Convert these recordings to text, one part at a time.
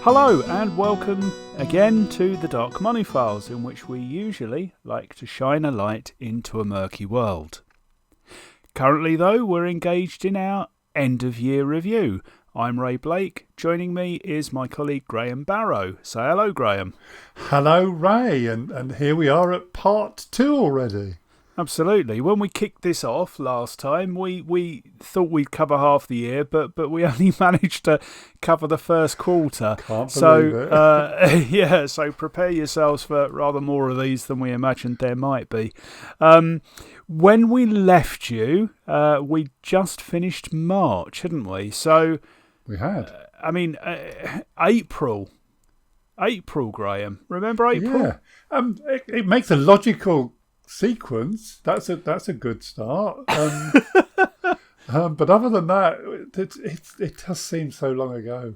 Hello and welcome again to the Dark Money Files, in which we usually like to shine a light into a murky world. Currently though, we're engaged in our end of year review. I'm Ray Blake. Joining me is my colleague Graham Barrow. Say hello, Graham. Hello, Ray, and here we are at part 2 already. Absolutely. When we kicked this off last time, we thought we'd cover half the year, but we only managed to cover the first quarter. Can't believe it. So prepare yourselves for rather more of these than we imagined there might be. When we left you, we just finished March, hadn't we? So we had. April, Graham. Remember April? Yeah. It makes a logical sequence. That's a good start. But other than that, it does seem so long ago.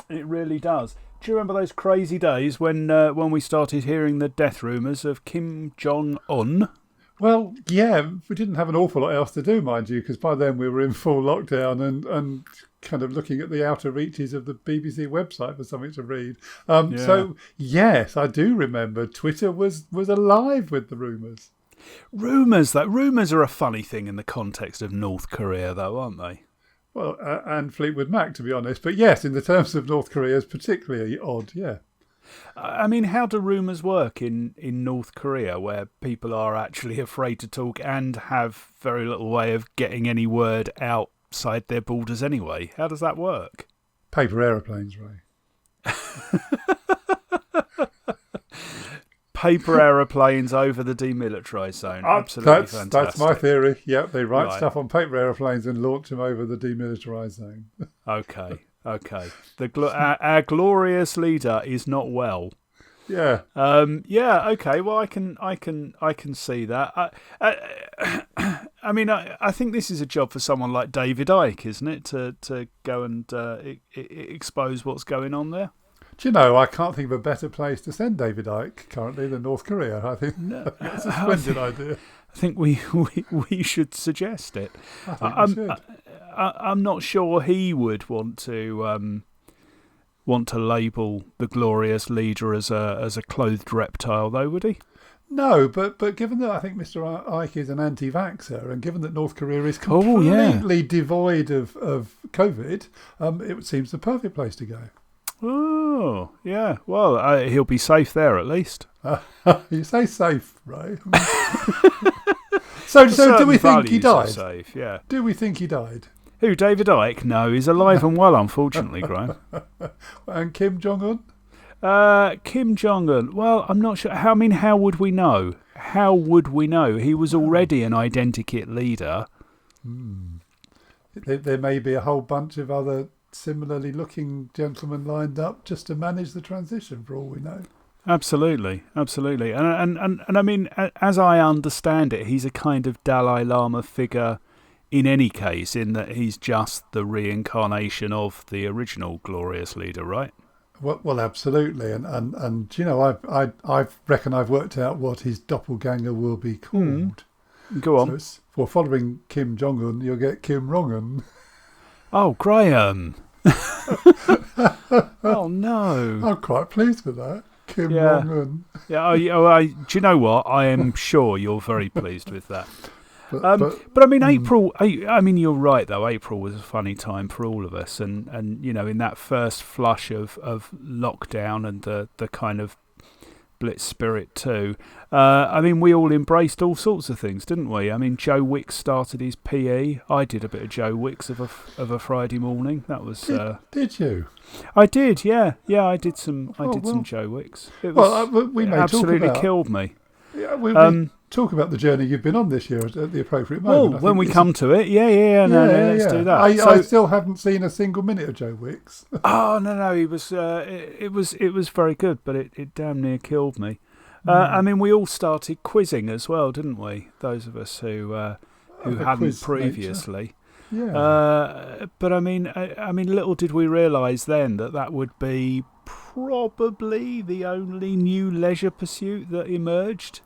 It really does. Do you remember those crazy days when we started hearing the death rumours of Kim Jon Un? Well, yeah, we didn't have an awful lot else to do, mind you, because by then we were in full lockdown and kind of looking at the outer reaches of the BBC website for something to read. So, yes, I do remember Twitter was alive with the rumours. Rumours are a funny thing in the context of North Korea, though, aren't they? Well, and Fleetwood Mac, to be honest. But yes, in the terms of North Korea, it's particularly odd, yeah. I mean, how do rumours work in North Korea, where people are actually afraid to talk and have very little way of getting any word outside their borders anyway? How does that work? Paper aeroplanes, Ray. Paper aeroplanes over the demilitarised zone. Absolutely fantastic. That's my theory. Yep, they write stuff on paper aeroplanes and launch them over the demilitarised zone. Okay. Our glorious leader is not well. Yeah. Okay. Well, I can see that. I think this is a job for someone like David Icke, isn't it? To go and expose what's going on there. Do you know, I can't think of a better place to send David Icke currently than North Korea. I think that's a splendid idea. I think we should suggest it. I think we should. I'm not sure he would want to label the glorious leader as a clothed reptile, though, would he? No, but given that I think Mr. Icke is an anti-vaxxer, and given that North Korea is completely devoid of COVID, it seems the perfect place to go. Oh, yeah. Well, he'll be safe there at least. You say safe, right? So do we think he died? Safe, yeah. Do we think he died? Who, David Icke? No, he's alive and well, unfortunately, Graham. And Kim Jong Un? Kim Jong Un. Well, I'm not sure. How would we know? How would we know? He was already an identikit leader. There may be a whole bunch of other similarly looking gentlemen lined up just to manage the transition, for all we know. Absolutely. And I mean, as I understand it, he's a kind of Dalai Lama figure in any case, in that he's just the reincarnation of the original glorious leader, right? Well, absolutely. And you know, I reckon I've worked out what his doppelganger will be called. Go on. So for following Kim Jong Un, you'll get Kim Wrong-un. Oh, Graham. Oh, no. I'm quite pleased with that. Kim Wrong-un. Yeah. Do you know what? I am sure you're very pleased with that. But I mean, April. I mean, you're right though. April was a funny time for all of us, and you know, in that first flush of lockdown and the kind of blitz spirit too. I mean, we all embraced all sorts of things, didn't we? I mean, Joe Wicks started his PE. I did a bit of Joe Wicks of a Friday morning. That was. Did you? I did. Yeah. I did some. Some Joe Wicks. It was, we may absolutely talk about, killed me. Yeah, we talk about the journey you've been on this year at the appropriate moment. Well, when we come to it, let's do that. I still haven't seen a single minute of Joe Wicks. Oh no, he was. It was very good, but it damn near killed me. I mean, we all started quizzing as well, didn't we? Those of us who hadn't previously. Yeah. But I mean, little did we realise then that would be probably the only new leisure pursuit that emerged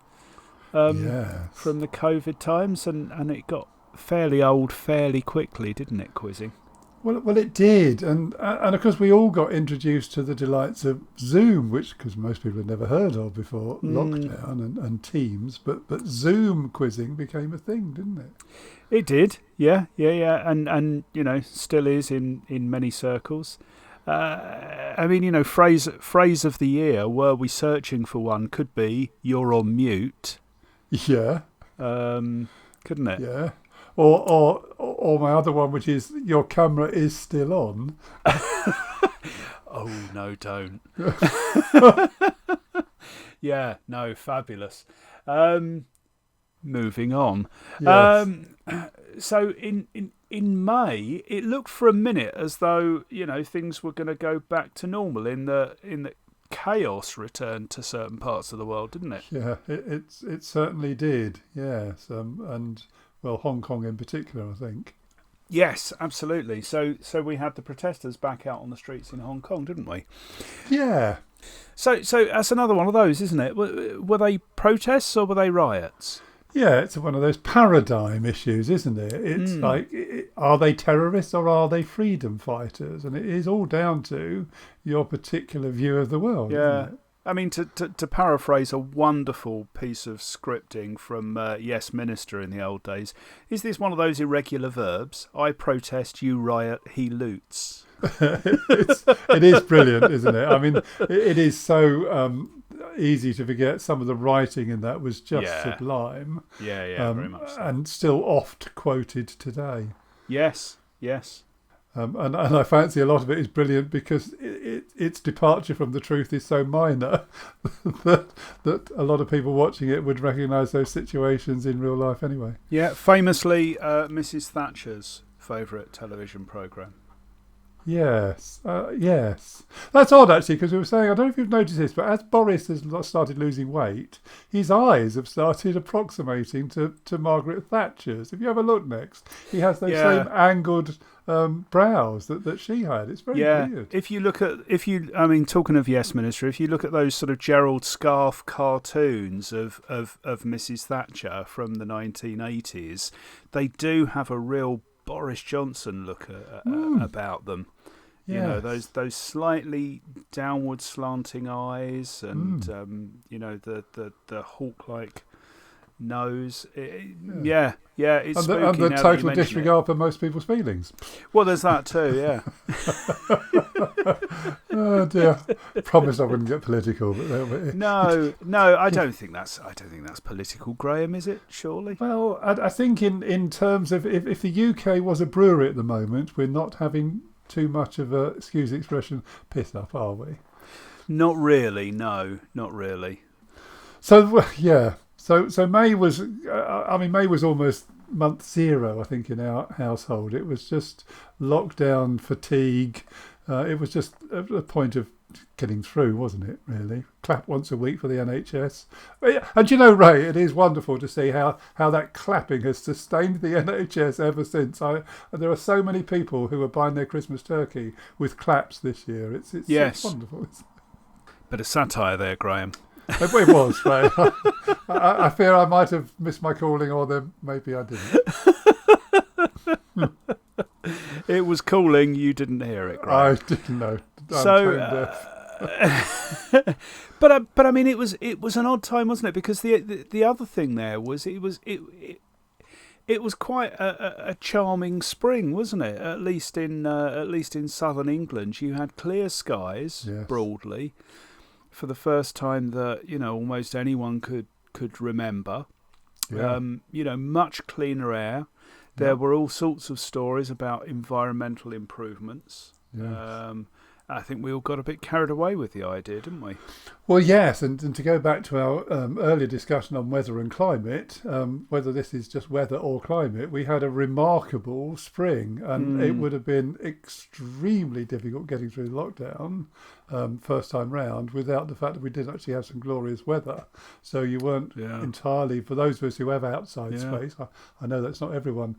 from the COVID times, and it got fairly old fairly quickly, didn't it, quizzing? Well, it did, and of course we all got introduced to the delights of Zoom, which because most people had never heard of before lockdown, and Teams, but Zoom quizzing became a thing, didn't it? It did, yeah, and still is in many circles. I mean, phrase of the year. Were we searching for one? Could be "You're on mute." Yeah, couldn't it? yeah. Or my other one, which is "Your camera is still on." Oh no, don't. Yeah, no, fabulous. Moving on. Yes. So in May, it looked for a minute as though things were going to go back to normal. In the chaos returned to certain parts of the world, didn't it? Yeah, it certainly did. Yes, and well, Hong Kong in particular, I think. Yes, absolutely. So we had the protesters back out on the streets in Hong Kong, didn't we? Yeah. So that's another one of those, isn't it? Were they protests or were they riots? Yeah, it's one of those paradigm issues, isn't it? It's like, are they terrorists or are they freedom fighters? And it is all down to your particular view of the world, isn't it? I mean, to paraphrase a wonderful piece of scripting from Yes Minister in the old days, is this one of those irregular verbs? I protest, you riot, he loots. It is brilliant, isn't it? I mean, it is so easy to forget some of the writing in that was just sublime. Yeah, very much so. And still oft quoted today. Yes. And I fancy a lot of it is brilliant because its departure from the truth is so minor that a lot of people watching it would recognise those situations in real life anyway. Yeah, famously Mrs. Thatcher's favourite television programme. Yes. That's odd, actually, because we were saying, I don't know if you've noticed this, but as Boris has started losing weight, his eyes have started approximating to Margaret Thatcher's. If you have a look next, he has those same angled brows that she had. It's very weird. If you look at, talking of Yes Minister, if you look at those sort of Gerald Scarfe cartoons of Mrs. Thatcher from the 1980s, they do have a real Boris Johnson look about them. Yes. Those slightly downward slanting eyes and the hawk-like nose. It's spooky. And the total disregard for most people's feelings. Well, there's that too. Yeah. Oh dear! Promised I wouldn't get political, but no, I don't think that's political, Graham. Is it? Surely. Well, I think in terms of if the UK was a brewery at the moment, we're not having too much of a, excuse the expression, piss up, are we? Not really. No, not really. So yeah. So May was, May was almost month zero, I think, in our household. It was just lockdown fatigue. It was just a point of getting through, wasn't it, really? Clap once a week for the NHS. And Ray, it is wonderful to see how that clapping has sustained the NHS ever since. There are so many people who are buying their Christmas turkey with claps this year. It's wonderful. Bit of satire there, Graham. It was, right? I fear I might have missed my calling, or then maybe I didn't. It was calling, you didn't hear it, Graham. I didn't know. But I mean, it was an odd time, wasn't it? Because the other thing there was it was quite a charming spring, wasn't it? At least in southern England, you had clear skies broadly. For the first time that almost anyone could remember, much cleaner air. There were all sorts of stories about environmental improvements. I think we all got a bit carried away with the idea, didn't we? Well, yes, and to go back to our earlier discussion on weather and climate, whether this is just weather or climate, we had a remarkable spring, and it would have been extremely difficult getting through the lockdown first time round, without the fact that we did actually have some glorious weather. So you weren't entirely, for those of us who have outside space, I know that's not everyone,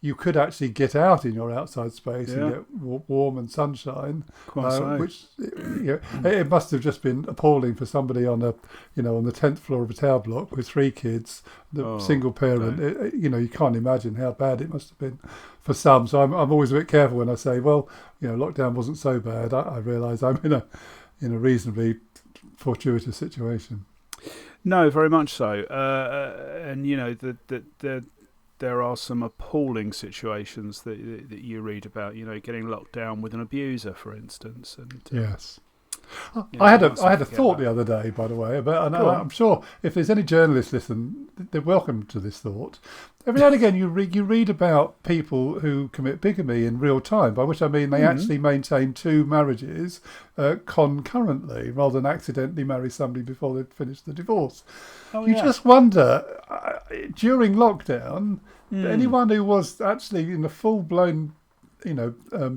you could actually get out in your outside space and get warm and sunshine, which it must have just been appalling for somebody on on the 10th floor of a tower block with 3 kids, the single parent. You can't imagine how bad it must have been for some. So I'm always a bit careful when I say, well, lockdown wasn't so bad. I realise I'm in a reasonably fortuitous situation. No, very much so. And there are some appalling situations that you read about. Getting locked down with an abuser, for instance. And yes. I had a thought the other day, by the way, and I'm sure if there's any journalists listen, they're welcome to this thought. Every now and again, you read about people who commit bigamy in real time, by which I mean they actually maintain 2 marriages concurrently, rather than accidentally marry somebody before they finish the divorce. Just wonder, during lockdown, anyone who was actually in a full-blown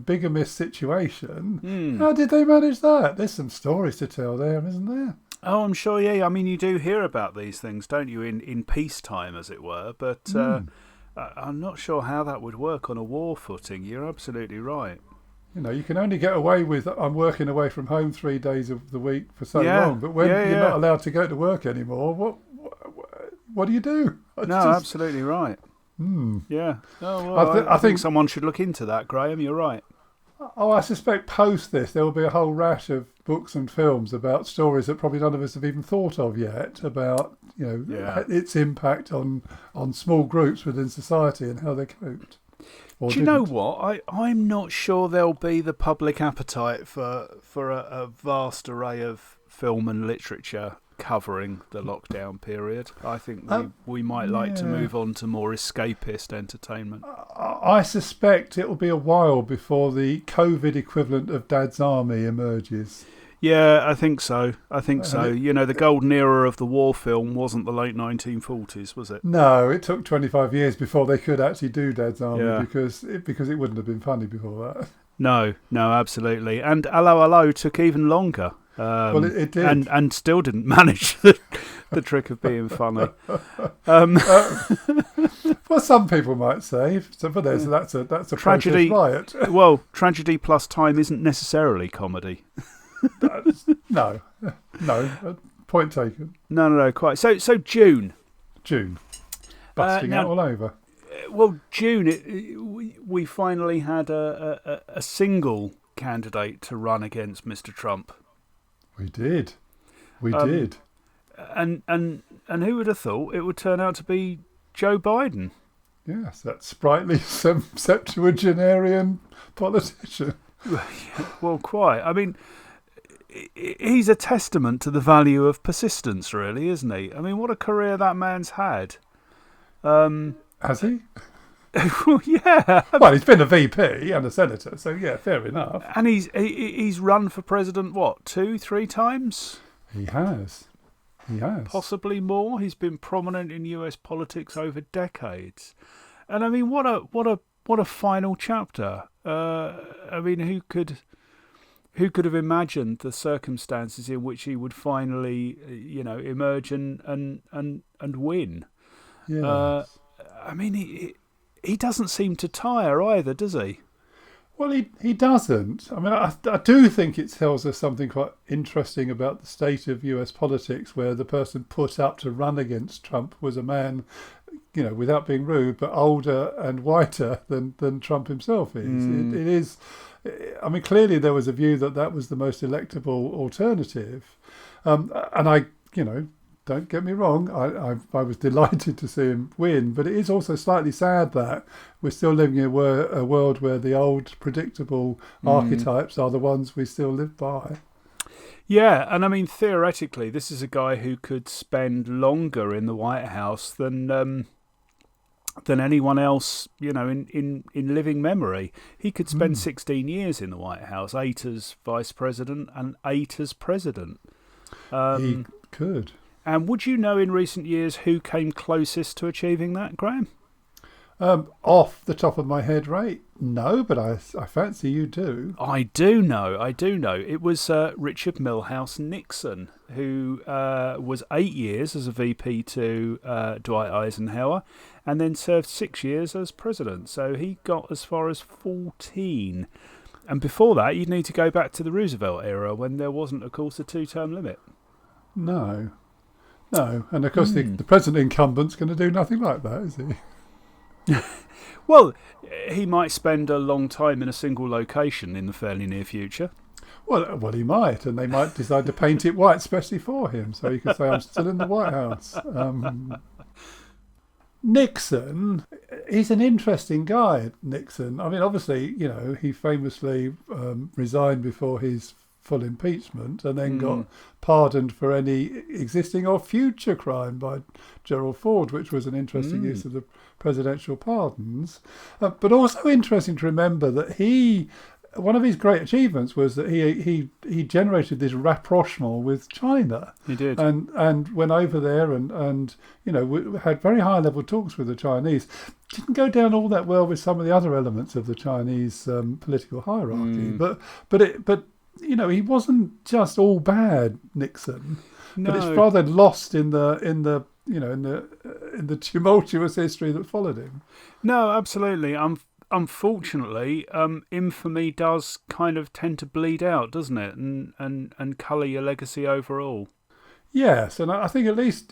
bigamist situation, how did they manage that? There's some stories to tell there, isn't there? Oh, I'm sure, yeah. I mean, you do hear about these things, don't you, in peacetime, as it were, but I'm not sure how that would work on a war footing. You're absolutely right. You can only get away with, I'm working away from home 3 days of the week for so long, but when you're not allowed to go to work anymore, what do you do? Absolutely right. Yeah. Oh, well, I think someone should look into that, Graham. You're right. Oh, I suspect post this there will be a whole rash of books and films about stories that probably none of us have even thought of yet about its impact on small groups within society and how they coped. Do you know what? I'm not sure there'll be the public appetite for a vast array of film and literature covering the lockdown period. I think we might like to move on to more escapist entertainment. I suspect it will be a while before the COVID equivalent of Dad's Army emerges. Yeah, I think so. The golden era of the war film wasn't the late 1940s, was it? No, it took 25 years before they could actually do Dad's Army because it wouldn't have been funny before that. No, absolutely. And Hello Hello took even longer. Well, it did. And still didn't manage the trick of being funny. Well, some people might say, but that's a tragedy. Riot. Well, tragedy plus time isn't necessarily comedy. No. Point taken. No, quite. So June, busting out all over. Well, June, we finally had a single candidate to run against Mr. Trump. We did. And who would have thought it would turn out to be Joe Biden? Yes, that sprightly septuagenarian politician. Well, quite. I mean, he's a testament to the value of persistence, really, isn't he? I mean, what a career that man's had. Has he? Well, yeah. Well, he's been a VP and a senator, so yeah, fair enough. And he's run for president, 2-3 times? He has. Possibly more. He's been prominent in US politics over decades. And I mean, what a final chapter. I mean, who could have imagined the circumstances in which he would finally, emerge and win? Yeah. I mean, he doesn't seem to tire either, does he? Well, he doesn't. I mean, I do think it tells us something quite interesting about the state of US politics, where the person put up to run against Trump was a man, without being rude, but older and whiter than Trump himself is. It is. I mean, clearly there was a view that was the most electable alternative, and I, don't get me wrong, I was delighted to see him win, but it is also slightly sad that we're still living in a world where the old predictable archetypes are the ones we still live by. Yeah, and I mean, theoretically, this is a guy who could spend longer in the White House than anyone else, in living memory. He could spend 16 years in the White House, 8 as vice president and 8 as president. He could. And would you know in recent years who came closest to achieving that, Graham? Off the top of my head, Ray, no, but I fancy you do. I do know. It was Richard Milhouse Nixon, who was 8 years as a VP to Dwight Eisenhower, and then served 6 years as president. So he got as far as 14. And before that, you'd need to go back to the Roosevelt era, when there wasn't, of course, a 2-term limit. No. And of course, the present incumbent's going to do nothing like that, is he? Well, he might spend a long time in a single location in the fairly near future. Well, he might, and they might decide to paint it white, especially for him, so he can say, I'm still in the White House. Nixon, he's an interesting guy, Nixon. I mean, obviously, he famously resigned before his full impeachment and then got pardoned for any existing or future crime by Gerald Ford, which was an interesting use of the presidential pardons. But also interesting to remember that one of his great achievements was that he generated this rapprochement with China. He did. And went over there and had very high level talks with the Chinese. Didn't go down all that well with some of the other elements of the Chinese political hierarchy. But he wasn't just all bad, Nixon. No. But it's rather lost in the tumultuous history that followed him. No, absolutely. Unfortunately, infamy does kind of tend to bleed out, doesn't it? And colour your legacy overall. Yes, and I think at least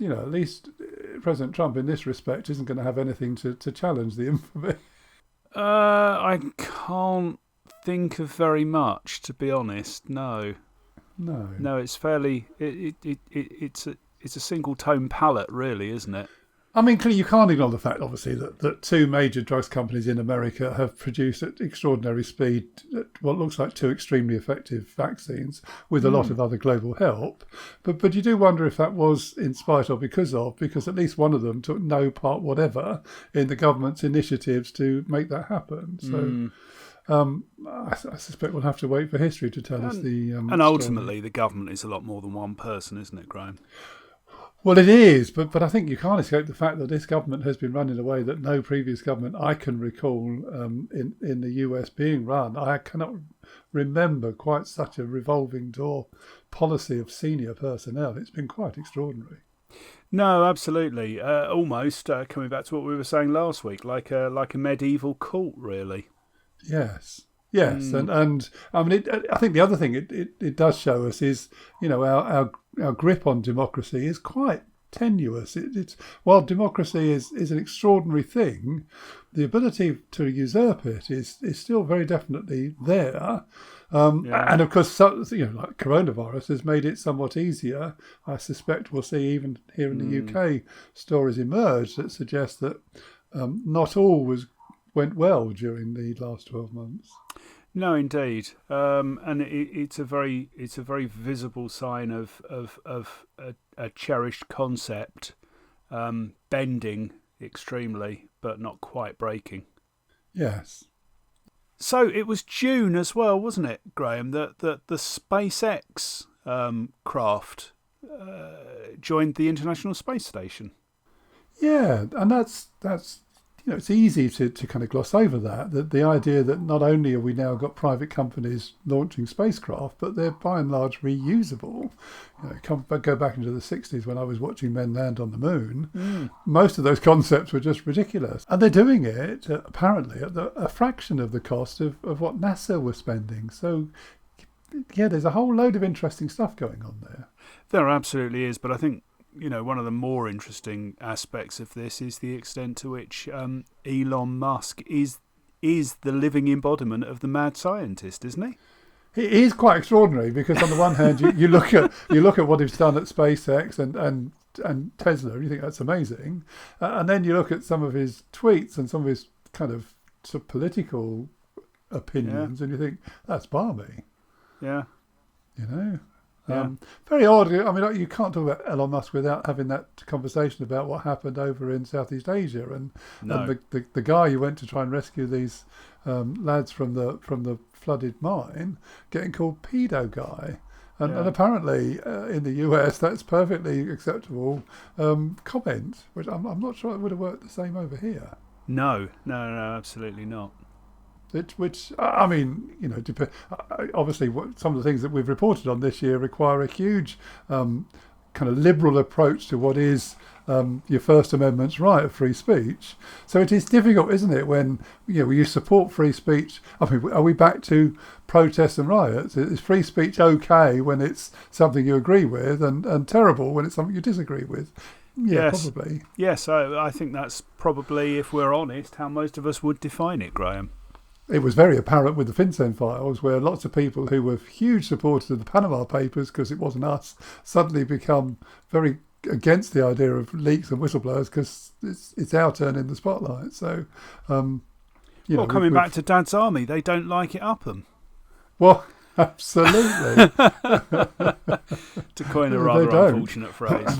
President Trump in this respect isn't going to have anything to challenge the infamy. I can't think of very much, to be honest. No, it's fairly it's a single tone palette, really, isn't it? I mean, clearly you can't ignore the fact, obviously, that two major drugs companies in America have produced at extraordinary speed what looks like two extremely effective vaccines with a lot of other global help. But you do wonder if that was in spite or because at least one of them took no part whatever in the government's initiatives to make that happen. So I suspect we'll have to wait for history to tell us the and ultimately, the government is a lot more than one person, isn't it, Graham? Well, it is, but I think you can't escape the fact that this government has been run in a way that no previous government I can recall in the US being run. I cannot remember quite such a revolving door policy of senior personnel. It's been quite extraordinary. No, absolutely. Almost coming back to what we were saying last week, like a medieval court, really. Yes. And I mean, I think the other thing it does show us is, our grip on democracy is quite tenuous. While democracy is an extraordinary thing, the ability to usurp it is still very definitely there. And of course, like coronavirus has made it somewhat easier. I suspect we'll see even here in the UK stories emerge that suggest that not all went well during the last 12 months. No, indeed, and it's a very visible sign of a cherished concept bending extremely, but not quite breaking. Yes. So it was June as well, wasn't it, Graham? That the SpaceX craft joined the International Space Station. Yeah, and that's. It's easy to kind of gloss over that the idea that not only have we now got private companies launching spacecraft, but they're by and large reusable. Go back into the 60s when I was watching men land on the moon. Most of those concepts were just ridiculous. And they're doing it, apparently, at a fraction of the cost of what NASA was spending. So, yeah, there's a whole load of interesting stuff going on there. There absolutely is, but I think one of the more interesting aspects of this is the extent to which Elon Musk is the living embodiment of the mad scientist, isn't he? He is quite extraordinary because on the one hand you look at what he's done at SpaceX and Tesla, and you think that's amazing, and then you look at some of his tweets and some of his kind of political opinions, and you think that's balmy. Yeah. Very odd. I mean, you can't talk about Elon Musk without having that conversation about what happened over in Southeast Asia and the guy who went to try and rescue these lads from the flooded mine getting called pedo guy. And apparently in the US that's perfectly acceptable comment, which I'm not sure it would have worked the same over here. No, absolutely not. Which I mean, obviously, some of the things that we've reported on this year require a huge kind of liberal approach to what is your First Amendment's right of free speech. So it is difficult, isn't it, when you support free speech? I mean, are we back to protests and riots? Is free speech okay when it's something you agree with, and terrible when it's something you disagree with? Yeah, yes. Probably. Yes, I think that's probably, if we're honest, how most of us would define it, Graham. It was very apparent with the FinCEN files, where lots of people who were huge supporters of the Panama Papers, because it wasn't us, suddenly become very against the idea of leaks and whistleblowers because it's our turn in the spotlight. So, coming back to Dad's Army, they don't like it up them. Well, absolutely. To coin a rather unfortunate phrase.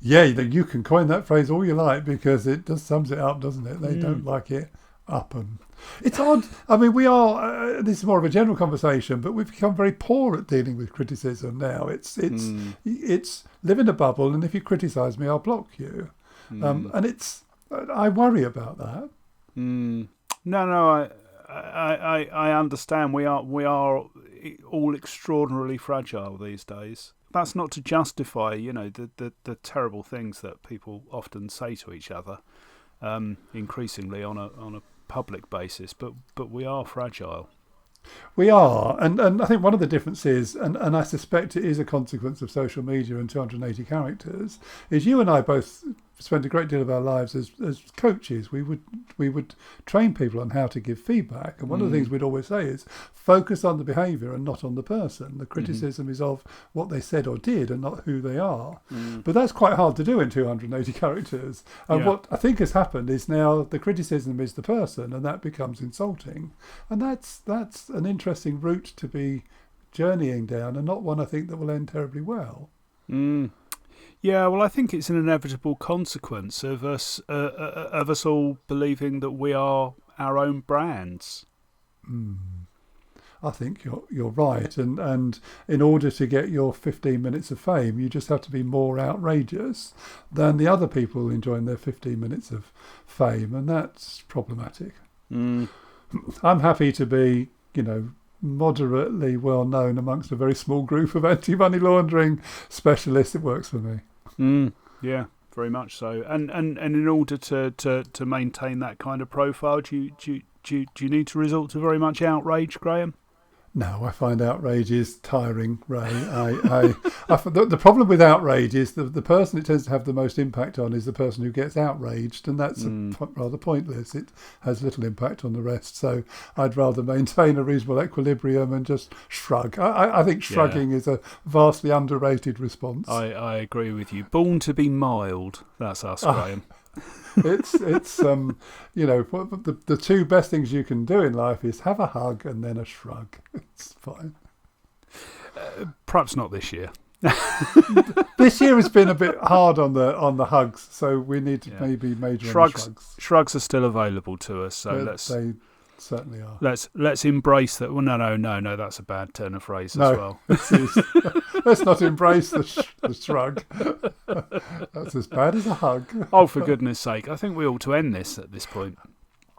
Yeah, you can coin that phrase all you like because it just sums it up, doesn't it? They don't like it up them. It's odd. I mean, we are. This is more of a general conversation, but we've become very poor at dealing with criticism now. It's live in a bubble, and if you criticise me, I'll block you. And I worry about that. No, I understand. We are all extraordinarily fragile these days. That's not to justify, the terrible things that people often say to each other, increasingly on a public basis, but we are fragile. We are, and I think one of the differences, and I suspect it is a consequence of social media and 280 characters, is you and I both spend a great deal of our lives as coaches. We would train people on how to give feedback, and one of the things we'd always say is focus on the behaviour and not on the person. The criticism is of what they said or did and not who they are. But that's quite hard to do in 280 characters. And what I think has happened is now the criticism is the person, and that becomes insulting. And that's an interesting route to be journeying down, and not one I think that will end terribly well. Yeah, well, I think it's an inevitable consequence of us all believing that we are our own brands. I think you're right, and in order to get your 15 minutes of fame, you just have to be more outrageous than the other people enjoying their 15 minutes of fame, and that's problematic. I'm happy to be, moderately well known amongst a very small group of anti-money laundering specialists. It works for me. Yeah, very much so. And in order to maintain that kind of profile, do you need to resort to very much outrage, Graham? No, I find outrage is tiring, Ray. The problem with outrage is the person it tends to have the most impact on is the person who gets outraged, and that's rather pointless. It has little impact on the rest. So I'd rather maintain a reasonable equilibrium and just shrug. I think shrugging is a vastly underrated response. I agree with you. Born to be mild. That's us, Graham. It's the two best things you can do in life is have a hug and then a shrug. It's fine. Perhaps not this year. This year has been a bit hard on the hugs, so we need to maybe major shrugs. Shrugs are still available to us, so they certainly are. Let's embrace that. Well, no, that's a bad turn of phrase as well. Let's not embrace the shrug. That's as bad as a hug. Oh, for goodness sake! I think we ought to end this at this point.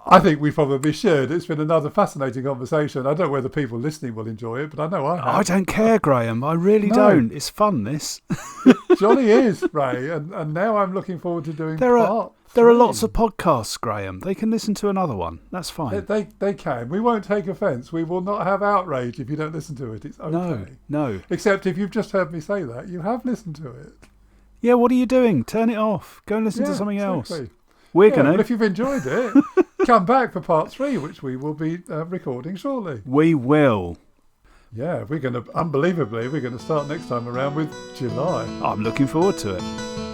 I think we probably should. It's been another fascinating conversation. I don't know whether people listening will enjoy it, but I know I have. I don't care, Graham. I really don't. It's fun, this. It jolly is, Ray. And now I'm looking forward to doing part 3. There are lots of podcasts, Graham. They can listen to another one. That's fine. They can. We won't take offence. We will not have outrage if you don't listen to it. It's okay. No. Except if you've just heard me say that, you have listened to it. Yeah, what are you doing? Turn it off. Go and listen to something else. We're going to. Well, if you've enjoyed it, come back for part 3, which we will be recording shortly. We will. Yeah, unbelievably, we're going to start next time around with July. I'm looking forward to it.